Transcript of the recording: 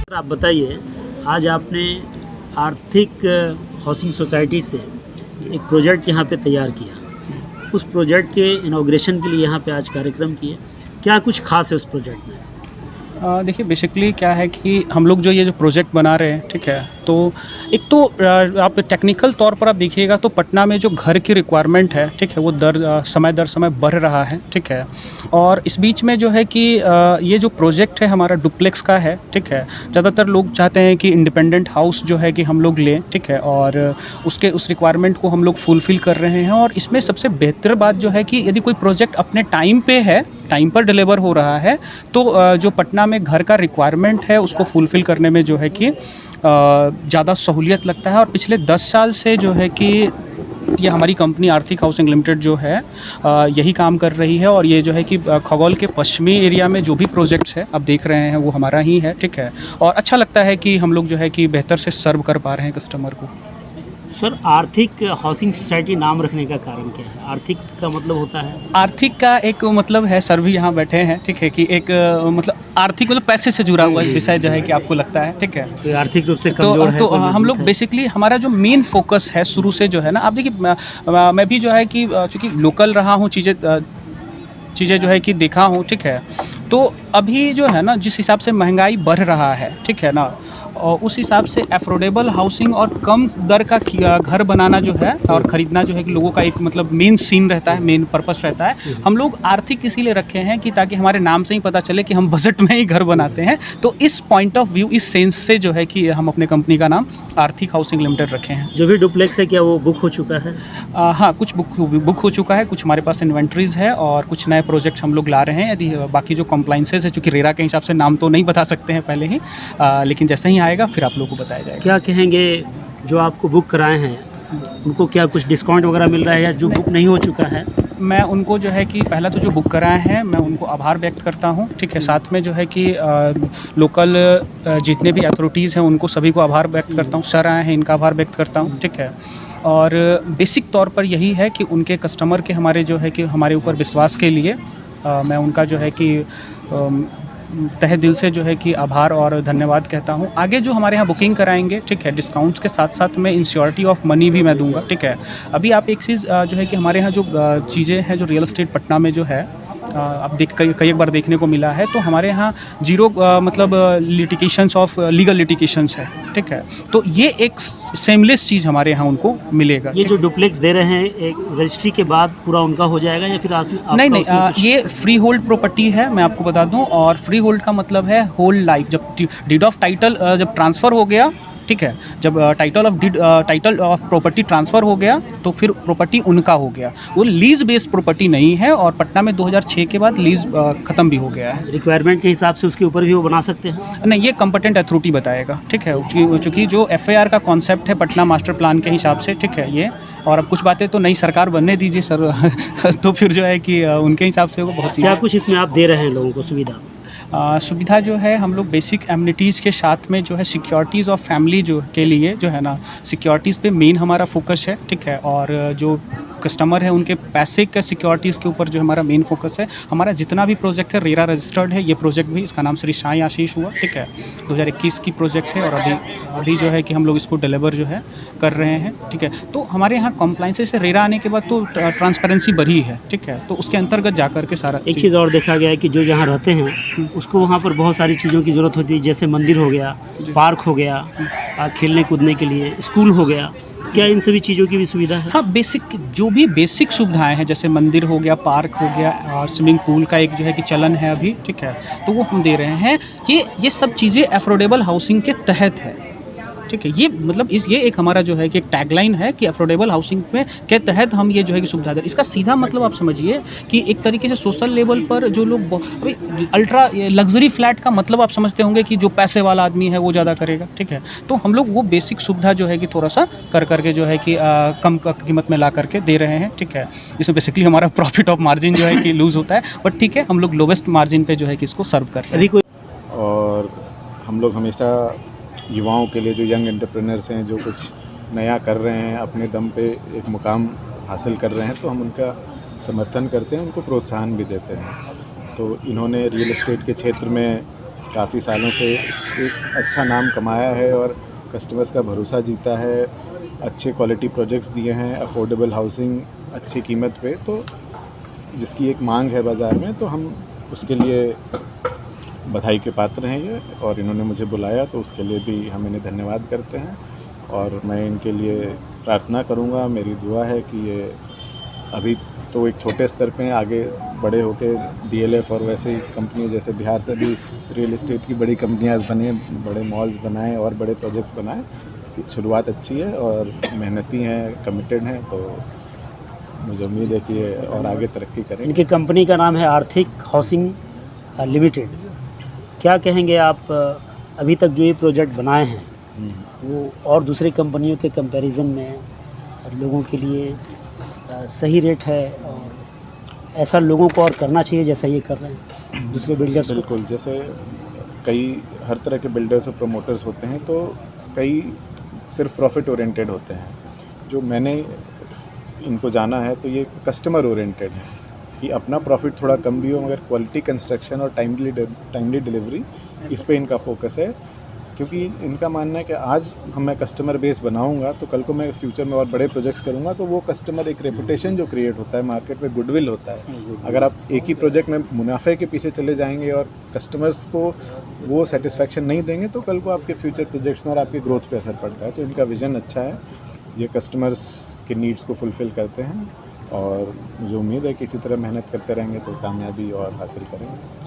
आप बताइए, आज आपने आर्थिक हाउसिंग सोसाइटी से एक प्रोजेक्ट यहाँ पे तैयार किया। उस प्रोजेक्ट के इनॉग्रेशन के लिए यहाँ पे आज कार्यक्रम किए। क्या कुछ खास है उस प्रोजेक्ट में? देखिए बेसिकली क्या है कि हम लोग जो ये जो प्रोजेक्ट बना रहे हैं, ठीक है, तो एक तो आप टेक्निकल तौर पर आप देखिएगा तो पटना में जो घर की रिक्वायरमेंट है, ठीक है, वो समय दर समय बढ़ रहा है, ठीक है। और इस बीच में जो है कि ये जो प्रोजेक्ट है हमारा डुप्लेक्स का है, ठीक है। ज़्यादातर लोग चाहते हैं कि इंडिपेंडेंट हाउस जो है कि हम लोग लें, ठीक है, और उस रिक्वायरमेंट को हम लोग फुलफ़िल कर रहे हैं। और इसमें सबसे बेहतर बात जो है कि यदि कोई प्रोजेक्ट अपने टाइम पे है, टाइम पर डिलीवर हो रहा है, तो जो पटना में घर का रिक्वायरमेंट है उसको फुलफ़िल करने में जो है कि ज़्यादा सहूलियत लगता है। और पिछले 10 साल से जो है कि ये हमारी कंपनी आर्थिक हाउसिंग लिमिटेड जो है यही काम कर रही है। और ये जो है कि खगौल के पश्चिमी एरिया में जो भी प्रोजेक्ट्स है आप देख रहे हैं वो हमारा ही है, ठीक है। और अच्छा लगता है कि हम लोग जो है कि बेहतर से सर्व कर पा रहे हैं कस्टमर को। सर, आर्थिक हाउसिंग सोसाइटी नाम रखने का कारण क्या है? आर्थिक का मतलब होता है? आर्थिक का एक मतलब है, सर भी यहाँ बैठे हैं, ठीक है, कि एक मतलब आर्थिक मतलब पैसे से जुड़ा हुआ विषय जो है कि आपको लगता है, ठीक है। तो आर्थिक रूप से कमजोर है तो हम लोग बेसिकली हमारा जो मेन फोकस है शुरू से जो है ना, आप देखिए मैं भी जो है कि चूँकि लोकल रहा हूँ, चीज़ें जो है कि देखा हूँ, ठीक है। तो अभी जो है ना जिस हिसाब से महंगाई बढ़ रहा है, ठीक है ना, और उस हिसाब से अफोर्डेबल हाउसिंग और कम दर का घर बनाना जो है और ख़रीदना जो है कि लोगों का एक मतलब मेन सीन रहता है, मेन पर्पस रहता है। हम लोग आर्थिक इसीलिए रखे हैं कि ताकि हमारे नाम से ही पता चले कि हम बजट में ही घर बनाते हैं। तो इस पॉइंट ऑफ व्यू, इस सेंस से जो है कि हम अपने कंपनी का नाम आर्थिक हाउसिंग लिमिटेड रखे हैं। जो भी डुप्लेक्स है क्या वो बुक हो चुका है? हाँ, कुछ बुक हो चुका है, कुछ हमारे पास इन्वेंट्रीज़ है और कुछ नए प्रोजेक्ट्स हम लोग ला रहे हैं। यदि बाकी जो कंप्लाइंसेस है, चूँकि रेरा के हिसाब से नाम तो नहीं बता सकते हैं पहले ही, लेकिन जैसे ही आएगा फिर आप लोगों को बताया जाएगा। क्या कहेंगे जो आपको बुक कराए हैं उनको, क्या कुछ डिस्काउंट वगैरह मिल रहा है या जो बुक नहीं हो चुका है? मैं उनको जो है कि पहला तो जो बुक कराए हैं मैं उनको आभार व्यक्त करता हूँ, ठीक है। साथ में जो है कि लोकल जितने भी अथॉरिटीज़ हैं उनको सभी को आभार व्यक्त करता हूँ। सर आए हैं, इनका आभार व्यक्त करता हूँ, ठीक है। और बेसिक तौर पर यही है कि उनके कस्टमर के हमारे जो है कि हमारे ऊपर विश्वास के लिए मैं उनका जो है कि तहे दिल से जो है कि आभार और धन्यवाद कहता हूँ। आगे जो हमारे यहाँ बुकिंग कराएंगे, ठीक है, डिस्काउंट्स के साथ साथ में इंश्योरिटी ऑफ मनी भी मैं दूंगा, ठीक है। अभी आप एक चीज़ जो है कि हमारे यहाँ जो चीज़ें हैं, जो रियल एस्टेट पटना में जो है आप कई बार देखने को मिला है, तो हमारे यहाँ जीरो मतलब लिटिगेशंस ऑफ लीगल लिटिगेशंस है, ठीक है। तो ये एक सेमलेस चीज़ हमारे यहाँ उनको मिलेगा। ये जो डुप्लेक्स दे रहे हैं एक रजिस्ट्री के बाद पूरा उनका हो जाएगा या फिर नहीं, ये फ्री होल्ड प्रॉपर्टी है, मैं आपको बता दूं। और फ्री होल्ड का मतलब है होल लाइफ। जब डीड ऑफ टाइटल जब ट्रांसफ़र हो गया, ठीक है, जब टाइटल ऑफ प्रॉपर्टी ट्रांसफ़र हो गया तो फिर प्रॉपर्टी उनका हो गया। वो लीज़ बेस्ड प्रॉपर्टी नहीं है और पटना में 2006 के बाद लीज़ ख़त्म भी हो गया है। रिक्वायरमेंट के हिसाब से उसके ऊपर भी वो बना सकते हैं? नहीं, ये कंपटेंट अथॉरिटी बताएगा, ठीक है। चूँकि जो FAR का कॉन्सेप्ट है पटना मास्टर प्लान के हिसाब से, ठीक है, ये और अब कुछ बातें तो नई सरकार बनने दीजिए सर तो फिर जो है कि उनके हिसाब से वो बहुत क्या कुछ इसमें आप दे रहे हैं लोगों को सुविधा? सुविधा जो है हम लोग बेसिक एमिनिटीज़ के साथ में जो है सिक्योरिटीज़ ऑफ फैमिली जो के लिए जो है ना, सिक्योरिटीज़ पे मेन हमारा फोकस है, ठीक है। और जो कस्टमर है उनके पैसे का सिक्योरिटीज़ के ऊपर जो हमारा मेन फोकस है। हमारा जितना भी प्रोजेक्ट है रेरा रजिस्टर्ड है। ये प्रोजेक्ट भी, इसका नाम श्री साईं आशीष हुआ, ठीक है, 2021 की प्रोजेक्ट है। और अभी जो है कि हम लोग इसको डिलीवर जो है कर रहे हैं, ठीक है। तो हमारे यहाँ कंप्लाइंसेस से रेरा आने के बाद तो ट्रांसपेरेंसी बढ़ी है, ठीक है। तो उसके अंतर्गत जा कर के सारा एक चीज़ और देखा गया है कि जो यहाँ रहते हैं उसको वहाँ पर बहुत सारी चीज़ों की ज़रूरत होती है, जैसे मंदिर हो गया, पार्क हो गया, खेलने कूदने के लिए स्कूल हो गया। क्या इन सभी चीज़ों की भी सुविधा है? हाँ, जो भी बेसिक सुविधाएं हैं, जैसे मंदिर हो गया, पार्क हो गया और स्विमिंग पूल का एक जो है कि चलन है अभी, ठीक है, तो वो हम दे रहे हैं। ये सब चीज़ें अफोर्डेबल हाउसिंग के तहत है, ठीक है। ये मतलब ये एक हमारा जो है कि एक टैगलाइन है कि अफोर्डेबल हाउसिंग में के तहत हम ये जो है कि सुविधा दे। इसका सीधा मतलब आप समझिए कि एक तरीके से सोशल लेवल पर जो लोग अभी अल्ट्रा लग्जरी फ्लैट का मतलब आप समझते होंगे कि जो पैसे वाला आदमी है वो ज़्यादा करेगा, ठीक है। तो हम लोग वो बेसिक सुविधा जो है कि थोड़ा सा करके जो है कि कम कीमत में ला करके दे रहे हैं, ठीक है। इसमें बेसिकली हमारा प्रॉफिट ऑफ मार्जिन जो है कि लूज़ होता है, बट ठीक है, हम लोग लोवेस्ट मार्जिन पे जो है कि इसको सर्व कर रहे हैं। और हम लोग हमेशा युवाओं के लिए, जो यंग एंटरप्रेन्योर्स हैं, जो कुछ नया कर रहे हैं, अपने दम पे एक मुकाम हासिल कर रहे हैं, तो हम उनका समर्थन करते हैं, उनको प्रोत्साहन भी देते हैं। तो इन्होंने रियल एस्टेट के क्षेत्र में काफ़ी सालों से एक अच्छा नाम कमाया है और कस्टमर्स का भरोसा जीता है, अच्छे क्वालिटी प्रोजेक्ट्स दिए हैं, अफोर्डेबल हाउसिंग अच्छी कीमत पे, तो जिसकी एक मांग है बाज़ार में, तो हम उसके लिए बधाई के पात्र हैं ये, और इन्होंने मुझे बुलाया तो उसके लिए भी हम इन्हें धन्यवाद करते हैं। और मैं इनके लिए प्रार्थना करूँगा, मेरी दुआ है कि ये अभी तो एक छोटे स्तर पे आगे बड़े होके DLF और वैसे ही कंपनी जैसे बिहार से भी रियल एस्टेट की बड़ी कंपनियां बने, बड़े मॉल्स बनाएं और बड़े प्रोजेक्ट्स बनाएं। शुरुआत अच्छी है और मेहनती हैं, कमिटेड हैं, तो मुझे उम्मीद है कि ये और आगे तरक्की करेंगे। इनकी कंपनी का नाम है आर्थिक हाउसिंग लिमिटेड। क्या कहेंगे आप, अभी तक जो ये प्रोजेक्ट बनाए हैं वो और दूसरी कंपनियों के कंपैरिजन में लोगों के लिए सही रेट है, और ऐसा लोगों को और करना चाहिए जैसा ये कर रहे हैं दूसरे बिल्डर्स? बिल्कुल, जैसे हर तरह के बिल्डर्स और प्रमोटर्स होते हैं, तो कई सिर्फ प्रॉफिट ओरिएंटेड होते हैं। जो मैंने इनको जाना है तो ये कस्टमर ओरिएंटेड है कि अपना प्रॉफिट थोड़ा कम भी हो मगर क्वालिटी कंस्ट्रक्शन और टाइमली डिलीवरी, इस पे इनका फोकस है। क्योंकि इनका मानना है कि आज मैं कस्टमर बेस बनाऊंगा तो कल को मैं फ्यूचर में और बड़े प्रोजेक्ट्स करूंगा, तो वो कस्टमर एक रेपुटेशन जो क्रिएट होता है मार्केट में, गुडविल होता है। अगर आप एक ही प्रोजेक्ट में मुनाफे के पीछे चले जाएंगे और कस्टमर्स को वो सेटिस्फैक्शन नहीं देंगे, तो कल को आपके फ्यूचर प्रोजेक्ट्स में और आपकी ग्रोथ पे असर पड़ता है। तो इनका विज़न अच्छा है, ये कस्टमर्स के नीड्स को फुलफ़िल करते हैं, और मुझे उम्मीद है कि इसी तरह मेहनत करते रहेंगे तो कामयाबी और हासिल करेंगे।